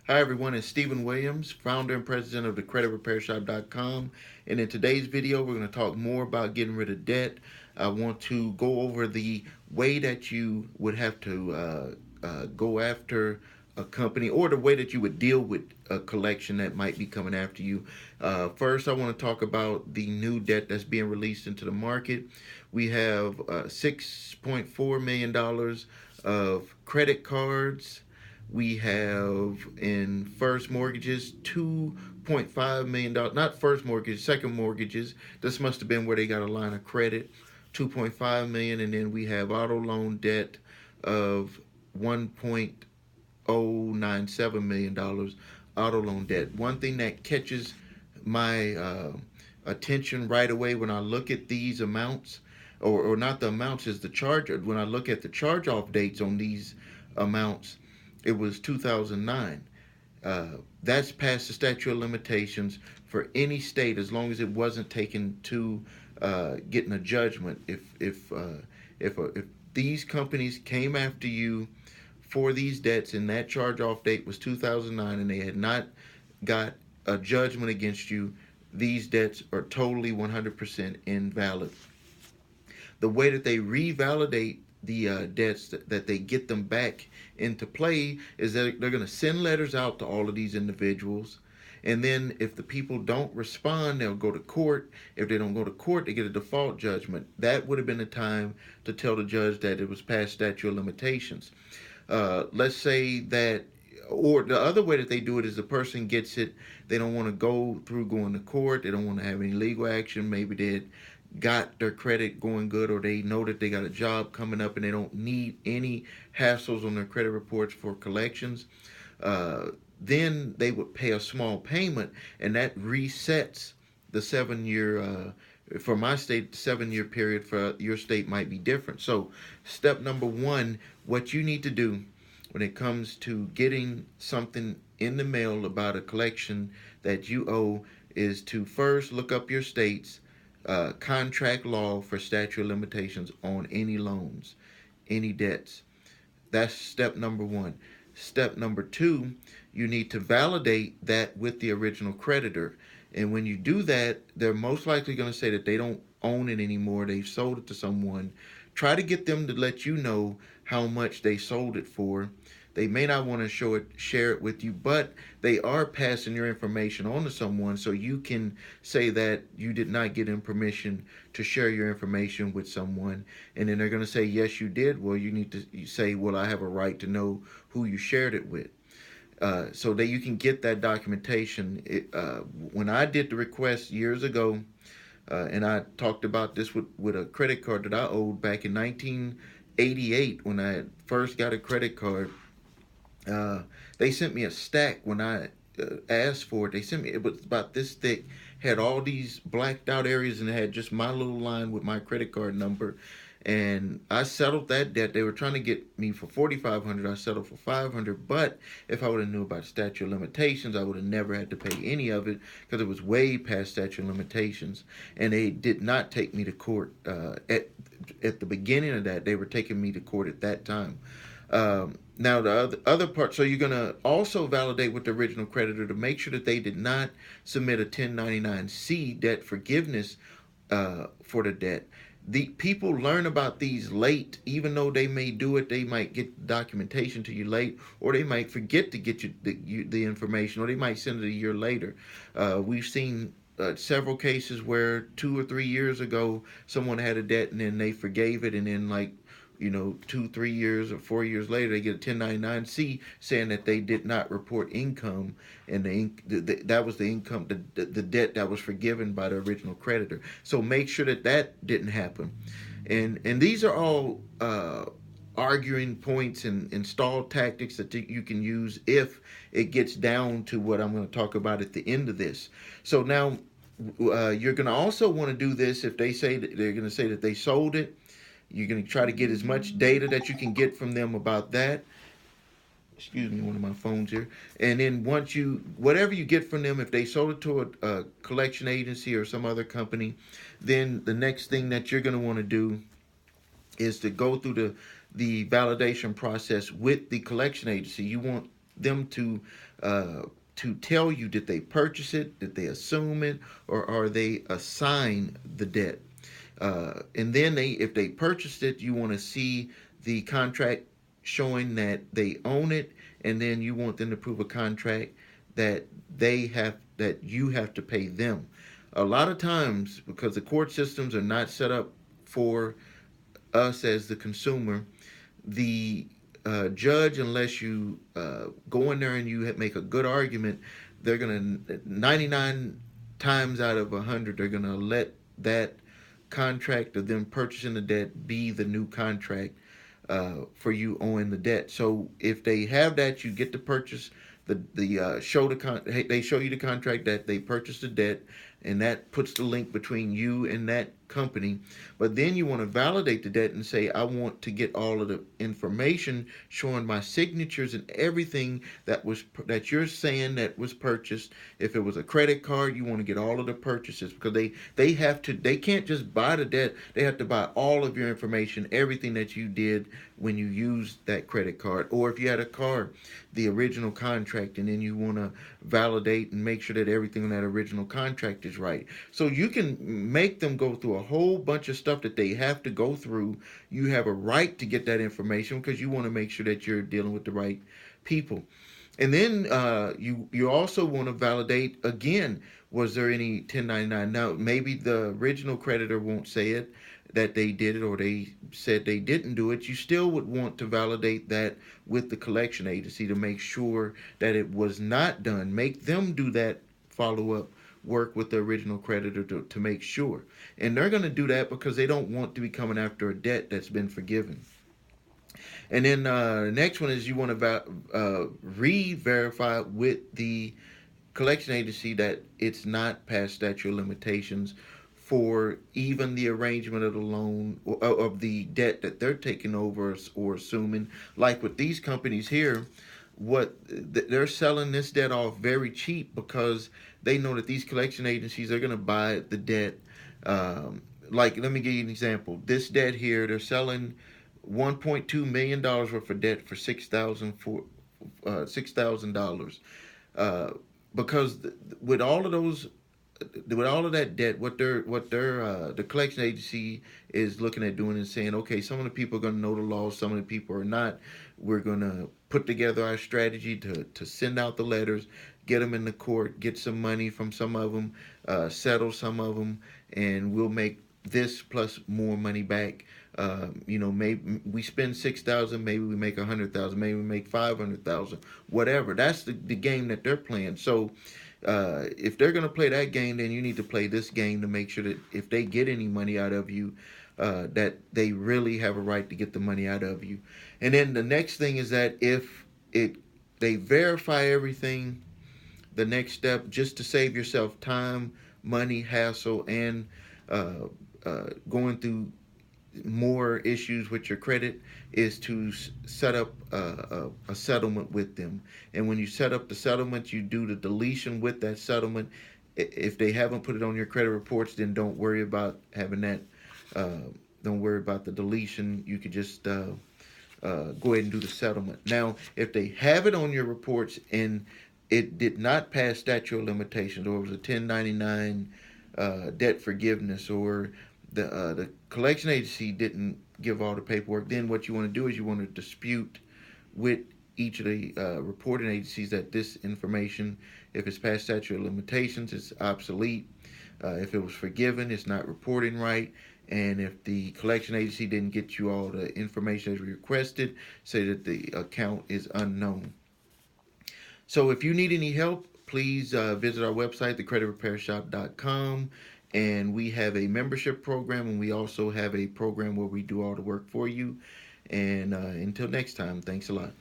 Hi, everyone. It's Stephen Williams, founder and president of the creditrepairshop.com. And in today's video, we're going to talk more about getting rid of debt. I want to go over the way that you would have to go after a company or the way that you would deal with a collection that might be coming after you. First, I want to talk about the new debt that's being released into the market. We have $6.4 million of credit cards. We have in first mortgages $2.5 million, not first mortgage, second mortgages. This must have been where they got a line of credit, 2.5 million, and then we have auto loan debt of $1.097 million auto loan debt. One thing that catches my attention right away when I look at these amounts, or not the amounts, is the charge. When I look at the charge off dates on these amounts, it was 2009. That's past the statute of limitations for any state as long as it wasn't taken to getting a judgment. If these companies came after you for these debts and that charge off date was 2009 and they had not got a judgment against you, these debts are totally 100% invalid. The way that they revalidate the debts, that they get them back into play, is that they're going to send letters out to all of these individuals. And then if the people don't respond, they'll go to court. If they don't go to court, they get a default judgment. That would have been the time to tell the judge that it was past statute of limitations. Let's say that, or the other way that they do it is the person gets it. They don't want to go through going to court. They don't want to have any legal action. Maybe they got their credit going good, or they know that they got a job coming up and they don't need any hassles on their credit reports for collections. Then they would pay a small payment, and that resets the 7 year. For my state, the 7 year period. For your state might be different. So, step number one, what you need to do when it comes to getting something in the mail about a collection that you owe is to first look up your state's contract law for statute of limitations on any loans, any debts. That's step number one. Step number two, you need to validate that with the original creditor. And when you do that, they're most likely going to say that they don't own it anymore. They've sold it to someone. Try to get them to let you know how much they sold it for. They may not want to share it with you, but they are passing your information on to someone, so you can say that you did not get them permission to share your information with someone. And then they're going to say, yes, you did. Well, you need to say, well, I have a right to know who you shared it with. So that you can get that documentation. When I did the request years ago, and I talked about this with a credit card that I owed back in 1988 when I first got a credit card. They sent me a stack when I asked for it. They sent me, it was about this thick, had all these blacked out areas, and it had just my little line with my credit card number. And I settled that debt. They were trying to get me for 4,500. I settled for 500. But if I would have knew about statute of limitations, I would have never had to pay any of it because it was way past statute of limitations. And they did not take me to court at the beginning of that. They were taking me to court at that time. Now the other part, so you're going to also validate with the original creditor to make sure that they did not submit a 1099-C debt forgiveness for the debt. The people learn about these late. Even though they may do it, they might get documentation to you late, or they might forget to get the information, or they might send it a year later. We've seen several cases where 2 or 3 years ago someone had a debt and then they forgave it, and then, like, 2, 3 years or 4 years later, they get a 1099-C saying that they did not report income, and that was the income, the debt that was forgiven by the original creditor. So make sure that didn't happen. And these are all arguing points and stall tactics that you can use if it gets down to what I'm going to talk about at the end of this. So now you're going to also want to do this if they say that they're going to say that they sold it. You're going to try to get as much data that you can get from them about that. Excuse me, one of my phones here. And then once whatever you get from them, if they sold it to a collection agency or some other company, then the next thing that you're going to want to do is to go through the validation process with the collection agency. You want them uh, to tell you, did they purchase it, did they assume it, or are they assign the debt. And then if they purchased it, you want to see the contract showing that they own it, and then you want them to prove a contract that you have to pay them. A lot of times, because the court systems are not set up for us as the consumer, the judge, unless you go in there and you make a good argument, they're gonna 99 times out of 100 they're gonna let that contract of them purchasing the debt be the new contract for you owing the debt. So if they have that, you get to purchase they show you the contract that they purchased the debt, and that puts the link between you and that company. But then you want to validate the debt and say, I want to get all of the information showing my signatures and everything that you're saying that was purchased. If it was a credit card, you want to get all of the purchases, because they can't just buy the debt. They have to buy all of your information, everything that you did when you used that credit card, or if you had a car, the original contract, and then you want to validate and make sure that everything in that original contract is right. So you can make them go through a whole bunch of stuff that they have to go through. You have a right to get that information because you want to make sure that you're dealing with the right people. And then you also want to validate again, was there any 1099? Now, maybe the original creditor won't say it, that they did it, or they said they didn't do it. You still would want to validate that with the collection agency to make sure that it was not done. Make them do that follow up work with the original creditor to make sure. And they're going to do that because they don't want to be coming after a debt that's been forgiven. And then the next one is you want to re-verify with the collection agency that it's not past statute of limitations for even the arrangement of the loan, or of the debt that they're taking over or assuming. Like with these companies here, they're selling this debt off very cheap because they know that these collection agencies are going to buy the debt. Like, let me give you an example. This debt here, they're selling $1.2 million worth of debt for $6,000. Uh, because with all of those, with all of that debt, what the collection agency is looking at doing is saying, okay, some of the people are going to know the law, some of the people are not. We're going to put together our strategy to send out the letters, get them in the court, get some money from some of them, settle some of them, and we'll make this plus more money back. Maybe we spend 6,000, maybe we make 100,000, maybe we make 500,000, whatever. That's the game that they're playing. So if they're going to play that game, then you need to play this game to make sure that if they get any money out of you, that they really have a right to get the money out of you. And then the next thing is that if it they verify everything, the next step, just to save yourself time, money, hassle, and going through more issues with your credit, is to set up a settlement with them. And when you set up the settlement, you do the deletion with that settlement. If they haven't put it on your credit reports, then don't worry about having that. Uh, don't worry about the deletion. You could just go ahead and do the settlement. Now, if they have it on your reports and it did not pass statute of limitations, or it was a 1099 debt forgiveness, or the collection agency didn't give all the paperwork, then what you want to do is you want to dispute with each of the reporting agencies that this information, if it's past statute of limitations, it's obsolete. If it was forgiven, it's not reporting right. And if the collection agency didn't get you all the information as requested, say that the account is unknown. So if you need any help, please visit our website, thecreditrepairshop.com. And we have a membership program, and we also have a program where we do all the work for you. And until next time, thanks a lot.